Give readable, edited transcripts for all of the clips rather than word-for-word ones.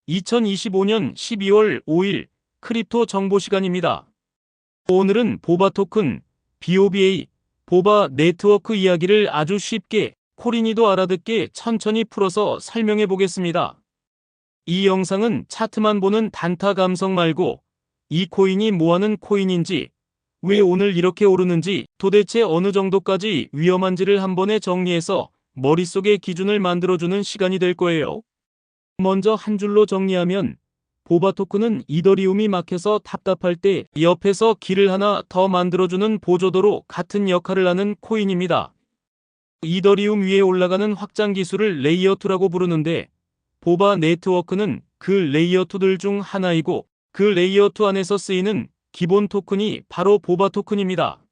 2025년 12월 5일 크립토 정보 시간입니다. 오늘은 보바 토큰, BOBA, 보바 네트워크 이야기를 아주 쉽게 코린이도 알아듣게 천천히 풀어서 설명해 보겠습니다. 이 영상은 차트만 보는 단타 감성 말고 이 코인이 뭐하는 코인인지, 왜 오늘 이렇게 오르는지, 도대체 어느 정도까지 위험한지를 한 번에 정리해서 머릿속에 기준을 만들어주는 시간이 될 거예요. 먼저 한 줄로 정리하면 보바 토큰은 이더리움이 막혀서 답답할 때 옆에서 길을 하나 더 만들어주는 보조도로 같은 역할을 하는 코인입니다. 이더리움 위에 올라가는 확장 기술을 레이어2라고 부르는데, 보바 네트워크는 그 레이어2들 중 하나이고, 그 레이어2 안에서 쓰이는 기본 토큰이 바로 보바 토큰입니다.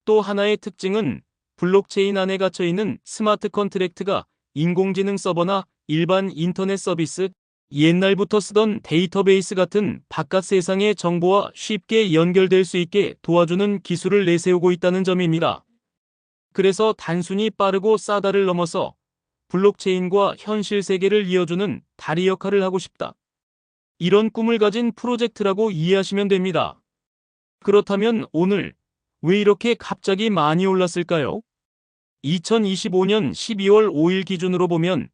또 하나의 특징은 블록체인 안에 갇혀있는 스마트 컨트랙트가 인공지능 서버나 일반 인터넷 서비스, 옛날부터 쓰던 데이터베이스 같은 바깥 세상의 정보와 쉽게 연결될 수 있게 도와주는 기술을 내세우고 있다는 점입니다. 그래서 단순히 빠르고 싸다를 넘어서 블록체인과 현실 세계를 이어주는 다리 역할을 하고 싶다, 이런 꿈을 가진 프로젝트라고 이해하시면 됩니다. 그렇다면 오늘 왜 이렇게 갑자기 많이 올랐을까요? 2025년 12월 5일 기준으로 보면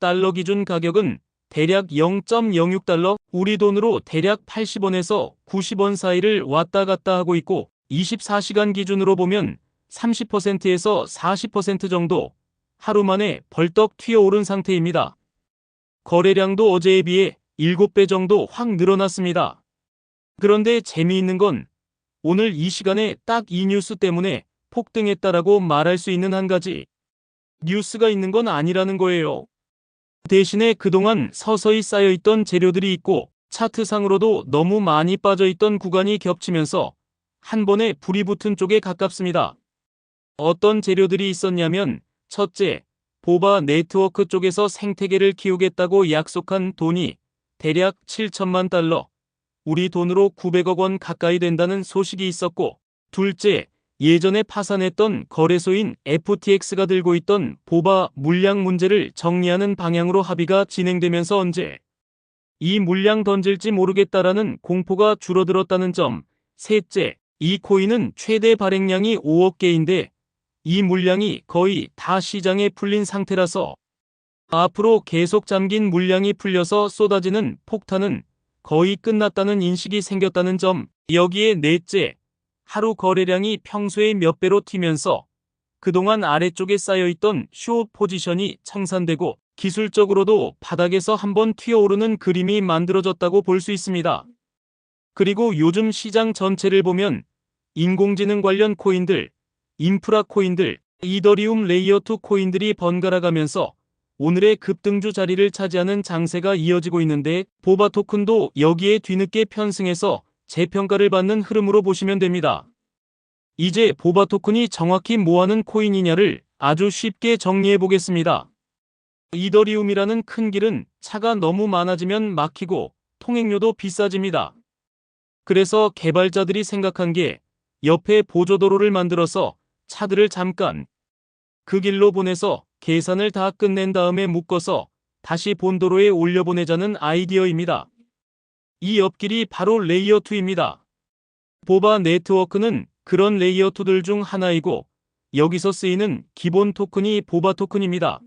달러 기준 가격은 대략 0.06달러, 우리 돈으로 대략 80원에서 90원 사이를 왔다 갔다 하고 있고, 24시간 기준으로 보면 30%에서 40% 정도 하루 만에 벌떡 튀어오른 상태입니다. 거래량도 어제에 비해 7배 정도 확 늘어났습니다. 그런데 재미있는 건 오늘 이 시간에 딱 이 뉴스 때문에 폭등했다라고 말할 수 있는 한 가지 뉴스가 있는 건 아니라는 거예요. 대신에 그동안 서서히 쌓여있던 재료들이 있고, 차트상으로도 너무 많이 빠져있던 구간이 겹치면서 한 번에 불이 붙은 쪽에 가깝습니다. 어떤 재료들이 있었냐면, 첫째, 보바 네트워크 쪽에서 생태계를 키우겠다고 약속한 돈이 대략 7천만 달러, 우리 돈으로 900억 원 가까이 된다는 소식이 있었고, 둘째, 예전에 파산했던 거래소인 FTX가 들고 있던 보바 물량 문제를 정리하는 방향으로 합의가 진행되면서 언제 이 물량 던질지 모르겠다라는 공포가 줄어들었다는 점, 셋째, 이 코인은 최대 발행량이 5억 개인데 이 물량이 거의 다 시장에 풀린 상태라서 앞으로 계속 잠긴 물량이 풀려서 쏟아지는 폭탄은 거의 끝났다는 인식이 생겼다는 점, 여기에 넷째, 하루 거래량이 평소의 몇 배로 튀면서 그동안 아래쪽에 쌓여있던 숏 포지션이 청산되고 기술적으로도 바닥에서 한번 튀어오르는 그림이 만들어졌다고 볼 수 있습니다. 그리고 요즘 시장 전체를 보면 인공지능 관련 코인들, 인프라 코인들, 이더리움 레이어2 코인들이 번갈아 가면서 오늘의 급등주 자리를 차지하는 장세가 이어지고 있는데, 보바 토큰도 여기에 뒤늦게 편승해서 재평가를 받는 흐름으로 보시면 됩니다. 이제 보바 토큰이 정확히 뭐하는 코인이냐를 아주 쉽게 정리해 보겠습니다. 이더리움이라는 큰 길은 차가 너무 많아지면 막히고 통행료도 비싸집니다. 그래서 개발자들이 생각한 게 옆에 보조도로를 만들어서 차들을 잠깐 그 길로 보내서 계산을 다 끝낸 다음에 묶어서 다시 본도로에 올려보내자는 아이디어입니다. 이 옆길이 바로 레이어2입니다. 보바 네트워크는 그런 레이어2들 중 하나이고, 여기서 쓰이는 기본 토큰이 보바 토큰입니다.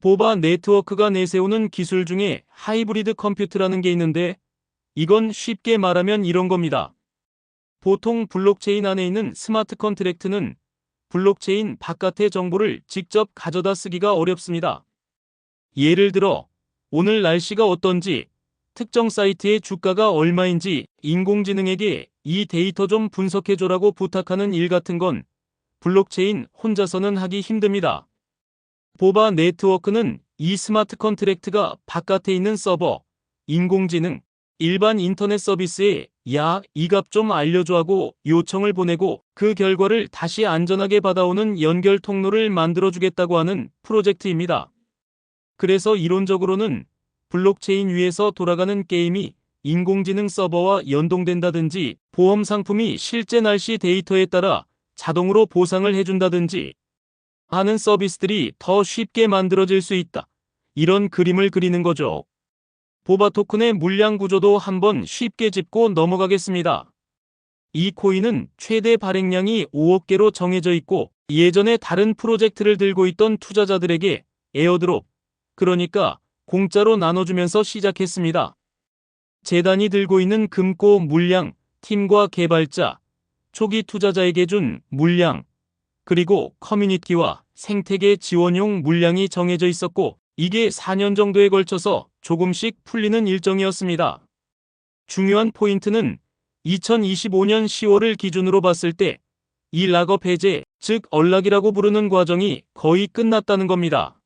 보바 네트워크가 내세우는 기술 중에 하이브리드 컴퓨트라는 게 있는데, 이건 쉽게 말하면 이런 겁니다. 보통 블록체인 안에 있는 스마트 컨트랙트는 블록체인 바깥의 정보를 직접 가져다 쓰기가 어렵습니다. 예를 들어 오늘 날씨가 어떤지, 특정 사이트의 주가가 얼마인지 인공지능에게 이 데이터 좀 분석해줘라고 부탁하는 일 같은 건 블록체인 혼자서는 하기 힘듭니다. 보바 네트워크는 이 스마트 컨트랙트가 바깥에 있는 서버, 인공지능, 일반 인터넷 서비스에 야, 이 값 좀 알려줘 하고 요청을 보내고 그 결과를 다시 안전하게 받아오는 연결 통로를 만들어주겠다고 하는 프로젝트입니다. 그래서 이론적으로는 블록체인 위에서 돌아가는 게임이 인공지능 서버와 연동된다든지, 보험 상품이 실제 날씨 데이터에 따라 자동으로 보상을 해준다든지 하는 서비스들이 더 쉽게 만들어질 수 있다, 이런 그림을 그리는 거죠. 보바 토큰의 물량 구조도 한번 쉽게 짚고 넘어가겠습니다. 이 코인은 최대 발행량이 5억 개로 정해져 있고 예전에 다른 프로젝트를 들고 있던 투자자들에게 에어드롭, 그러니까 공짜로 나눠주면서 시작했습니다. 재단이 들고 있는 금고 물량, 팀과 개발자, 초기 투자자에게 준 물량, 그리고 커뮤니티와 생태계 지원용 물량이 정해져 있었고 이게 4년 정도에 걸쳐서 조금씩 풀리는 일정이었습니다. 중요한 포인트는 2025년 10월을 기준으로 봤을 때 이 락업 해제, 즉 언락이라고 부르는 과정이 거의 끝났다는 겁니다.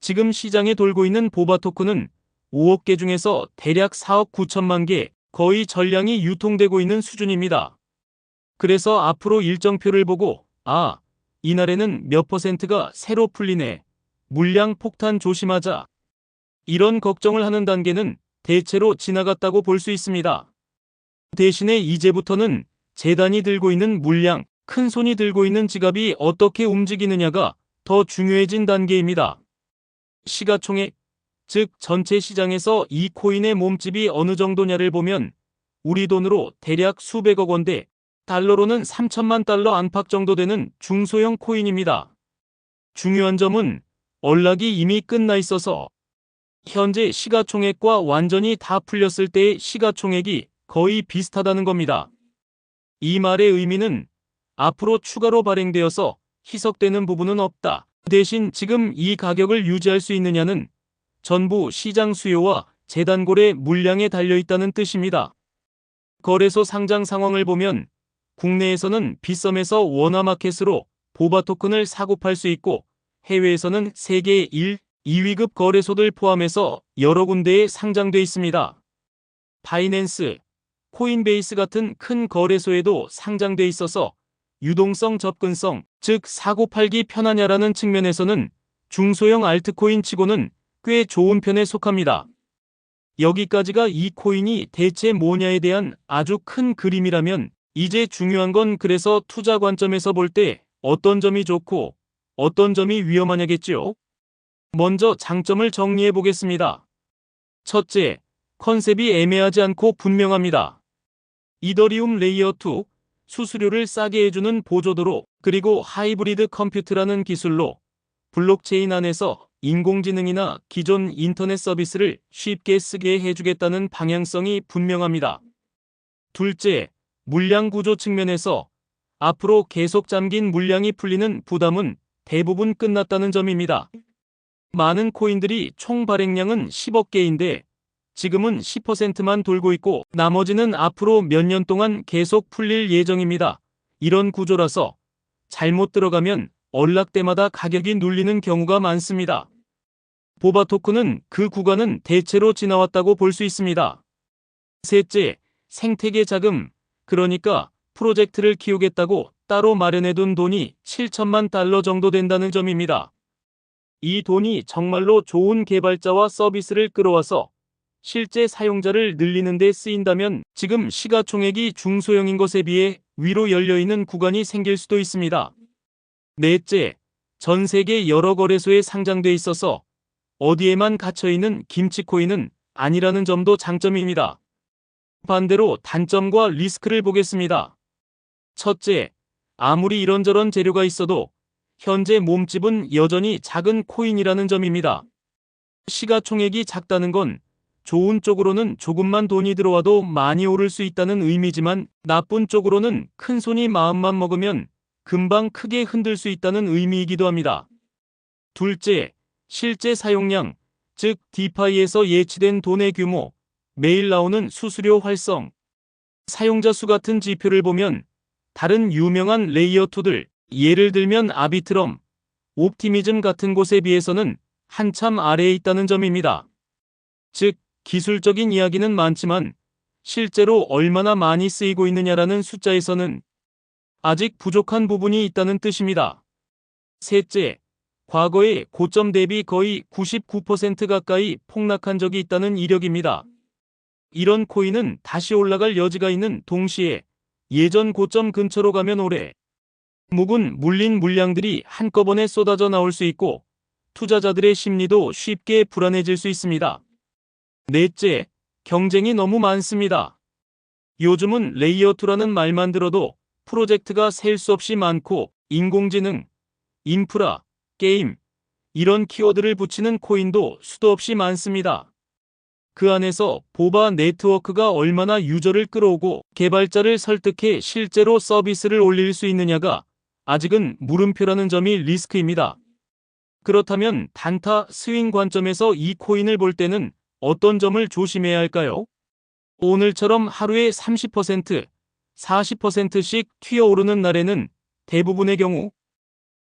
지금 시장에 돌고 있는 보바 토큰은 5억 개 중에서 대략 4억 9천만 개, 거의 전량이 유통되고 있는 수준입니다. 그래서 앞으로 일정표를 보고 이날에는 몇 퍼센트가 새로 풀리네, 물량 폭탄 조심하자, 이런 걱정을 하는 단계는 대체로 지나갔다고 볼 수 있습니다. 대신에 이제부터는 재단이 들고 있는 물량, 큰손이 들고 있는 지갑이 어떻게 움직이느냐가 더 중요해진 단계입니다. 시가총액, 즉 전체 시장에서 이 코인의 몸집이 어느 정도냐를 보면 우리 돈으로 대략 수백억 원대, 달러로는 3천만 달러 안팎 정도 되는 중소형 코인입니다. 중요한 점은 언락이 이미 끝나 있어서 현재 시가총액과 완전히 다 풀렸을 때의 시가총액이 거의 비슷하다는 겁니다. 이 말의 의미는 앞으로 추가로 발행되어서 희석되는 부분은 없다. 대신 지금 이 가격을 유지할 수 있느냐는 전부 시장 수요와 재단골의 물량에 달려있다는 뜻입니다. 거래소 상장 상황을 보면 국내에서는 빗썸에서 원화마켓으로 보바 토큰을 사고 팔 수 있고 해외에서는 세계 1, 2위급 거래소들 포함해서 여러 군데에 상장돼 있습니다. 바이낸스, 코인베이스 같은 큰 거래소에도 상장돼 있어서 유동성, 접근성, 즉 사고 팔기 편하냐라는 측면에서는 중소형 알트코인 치고는 꽤 좋은 편에 속합니다. 여기까지가 이 코인이 대체 뭐냐에 대한 아주 큰 그림이라면 이제 중요한 건 그래서 투자 관점에서 볼 때 어떤 점이 좋고 어떤 점이 위험하냐겠지요. 먼저 장점을 정리해 보겠습니다. 첫째, 컨셉이 애매하지 않고 분명합니다. 이더리움 레이어 2, 수수료를 싸게 해주는 보조도로, 그리고 하이브리드 컴퓨트라는 기술로 블록체인 안에서 인공지능이나 기존 인터넷 서비스를 쉽게 쓰게 해주겠다는 방향성이 분명합니다. 둘째, 물량 구조 측면에서 앞으로 계속 잠긴 물량이 풀리는 부담은 대부분 끝났다는 점입니다. 많은 코인들이 총 발행량은 10억 개인데 지금은 10%만 돌고 있고 나머지는 앞으로 몇 년 동안 계속 풀릴 예정입니다. 이런 구조라서 잘못 들어가면 언락 때마다 가격이 눌리는 경우가 많습니다. 보바 토큰은 그 구간은 대체로 지나왔다고 볼 수 있습니다. 셋째, 생태계 자금, 그러니까 프로젝트를 키우겠다고 따로 마련해둔 돈이 7천만 달러 정도 된다는 점입니다. 이 돈이 정말로 좋은 개발자와 서비스를 끌어와서 실제 사용자를 늘리는 데 쓰인다면 지금 시가총액이 중소형인 것에 비해 위로 열려있는 구간이 생길 수도 있습니다. 넷째, 전 세계 여러 거래소에 상장돼 있어서 어디에만 갇혀있는 김치코인은 아니라는 점도 장점입니다. 반대로 단점과 리스크를 보겠습니다. 첫째, 아무리 이런저런 재료가 있어도 현재 몸집은 여전히 작은 코인이라는 점입니다. 시가총액이 작다는 건 좋은 쪽으로는 조금만 돈이 들어와도 많이 오를 수 있다는 의미지만 나쁜 쪽으로는 큰 손이 마음만 먹으면 금방 크게 흔들 수 있다는 의미이기도 합니다. 둘째, 실제 사용량, 즉 디파이에서 예치된 돈의 규모, 매일 나오는 수수료 활성, 사용자 수 같은 지표를 보면 다른 유명한 레이어2들, 예를 들면 아비트럼, 옵티미즘 같은 곳에 비해서는 한참 아래에 있다는 점입니다. 즉, 기술적인 이야기는 많지만 실제로 얼마나 많이 쓰이고 있느냐라는 숫자에서는 아직 부족한 부분이 있다는 뜻입니다. 셋째, 과거에 고점 대비 거의 99% 가까이 폭락한 적이 있다는 이력입니다. 이런 코인은 다시 올라갈 여지가 있는 동시에 예전 고점 근처로 가면 오래 묵은 물린 물량들이 한꺼번에 쏟아져 나올 수 있고 투자자들의 심리도 쉽게 불안해질 수 있습니다. 넷째, 경쟁이 너무 많습니다. 요즘은 레이어2라는 말만 들어도 프로젝트가 셀 수 없이 많고 인공지능, 인프라, 게임, 이런 키워드를 붙이는 코인도 수도 없이 많습니다. 그 안에서 보바 네트워크가 얼마나 유저를 끌어오고 개발자를 설득해 실제로 서비스를 올릴 수 있느냐가 아직은 물음표라는 점이 리스크입니다. 그렇다면 단타 스윙 관점에서 이 코인을 볼 때는 어떤 점을 조심해야 할까요? 오늘처럼 하루에 30%, 40%씩 튀어오르는 날에는 대부분의 경우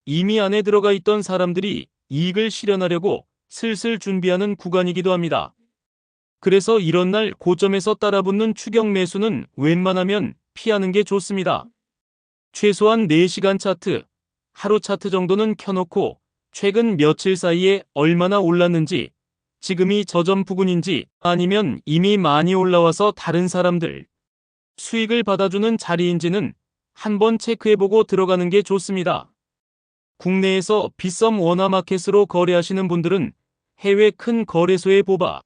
이미 안에 들어가 있던 사람들이 이익을 실현하려고 슬슬 준비하는 구간이기도 합니다. 그래서 이런 날 고점에서 따라붙는 추격 매수는 웬만하면 피하는 게 좋습니다. 최소한 4시간 차트, 하루 차트 정도는 켜놓고 최근 며칠 사이에 얼마나 올랐는지, 지금이 저점 부근인지 아니면 이미 많이 올라와서 다른 사람들 수익을 받아주는 자리인지는 한번 체크해보고 들어가는 게 좋습니다. 국내에서 빗썸 원화마켓으로 거래하시는 분들은 해외 큰 거래소의 보바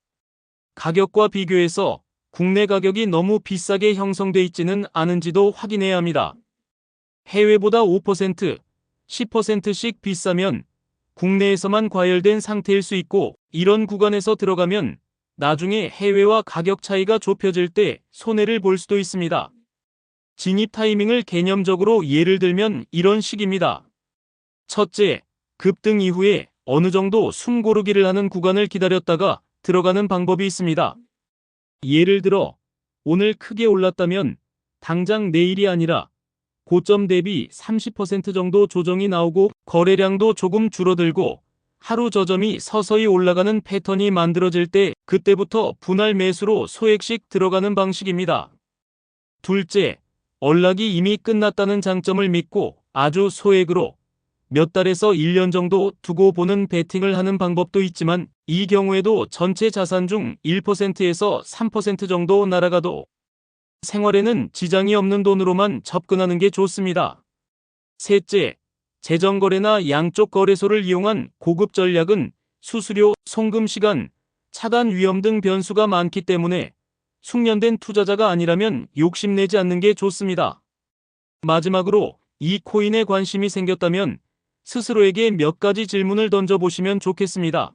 가격과 비교해서 국내 가격이 너무 비싸게 형성돼 있지는 않은지도 확인해야 합니다. 해외보다 5%, 10%씩 비싸면 국내에서만 과열된 상태일 수 있고 이런 구간에서 들어가면 나중에 해외와 가격 차이가 좁혀질 때 손해를 볼 수도 있습니다. 진입 타이밍을 개념적으로 예를 들면 이런 식입니다. 첫째, 급등 이후에 어느 정도 숨 고르기를 하는 구간을 기다렸다가 들어가는 방법이 있습니다. 예를 들어 오늘 크게 올랐다면 당장 내일이 아니라 고점 대비 30% 정도 조정이 나오고 거래량도 조금 줄어들고 하루 저점이 서서히 올라가는 패턴이 만들어질 때 그때부터 분할 매수로 소액씩 들어가는 방식입니다. 둘째, 언락이 이미 끝났다는 장점을 믿고 아주 소액으로 몇 달에서 1년 정도 두고 보는 베팅을 하는 방법도 있지만 이 경우에도 전체 자산 중 1%에서 3% 정도 날아가도 생활에는 지장이 없는 돈으로만 접근하는 게 좋습니다. 셋째, 재정거래나 양쪽 거래소를 이용한 고급 전략은 수수료, 송금 시간, 차단 위험 등 변수가 많기 때문에 숙련된 투자자가 아니라면 욕심내지 않는 게 좋습니다. 마지막으로 이 코인에 관심이 생겼다면 스스로에게 몇 가지 질문을 던져보시면 좋겠습니다.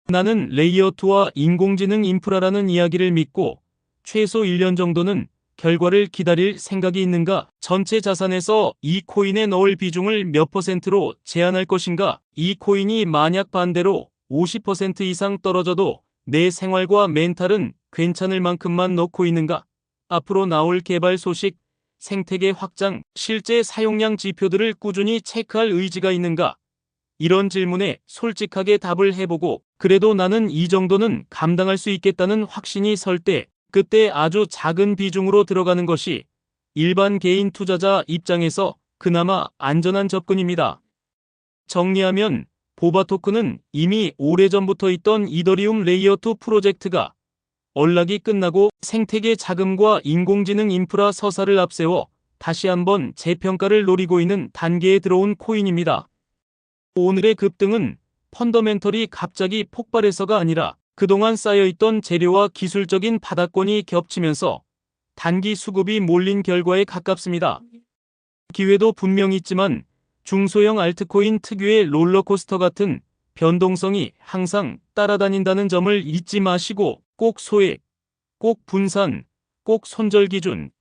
나는 레이어2와 인공지능 인프라라는 이야기를 믿고 최소 1년 정도는 결과를 기다릴 생각이 있는가? 전체 자산에서 이 코인에 넣을 비중을 몇 %로 제한할 것인가? 이 코인이 만약 반대로 50% 이상 떨어져도 내 생활과 멘탈은 괜찮을 만큼만 넣고 있는가? 앞으로 나올 개발 소식, 생태계 확장, 실제 사용량 지표들을 꾸준히 체크할 의지가 있는가? 이런 질문에 솔직하게 답을 해보고 그래도 나는 이 정도는 감당할 수 있겠다는 확신이 설 때 그때 아주 작은 비중으로 들어가는 것이 일반 개인 투자자 입장에서 그나마 안전한 접근입니다. 정리하면 보바 토큰은 이미 오래전부터 있던 이더리움 레이어2 프로젝트가 언락이 끝나고 생태계 자금과 인공지능 인프라 서사를 앞세워 다시 한번 재평가를 노리고 있는 단계에 들어온 코인입니다. 오늘의 급등은 펀더멘털이 갑자기 폭발해서가 아니라 그동안 쌓여있던 재료와 기술적인 바닥권이 겹치면서 단기 수급이 몰린 결과에 가깝습니다. 기회도 분명 있지만 중소형 알트코인 특유의 롤러코스터 같은 변동성이 항상 따라다닌다는 점을 잊지 마시고 꼭 소액, 꼭 분산, 꼭 손절 기준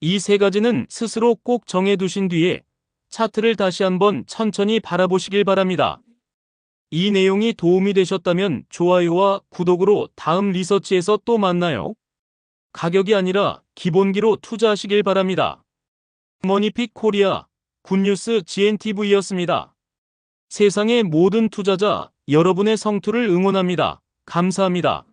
이 세 가지는 스스로 꼭 정해두신 뒤에 차트를 다시 한번 천천히 바라보시길 바랍니다. 이 내용이 도움이 되셨다면 좋아요와 구독으로 다음 리서치에서 또 만나요. 가격이 아니라 기본기로 투자하시길 바랍니다. 머니픽 코리아 굿뉴스 GNTV였습니다. 세상의 모든 투자자 여러분의 성투를 응원합니다. 감사합니다.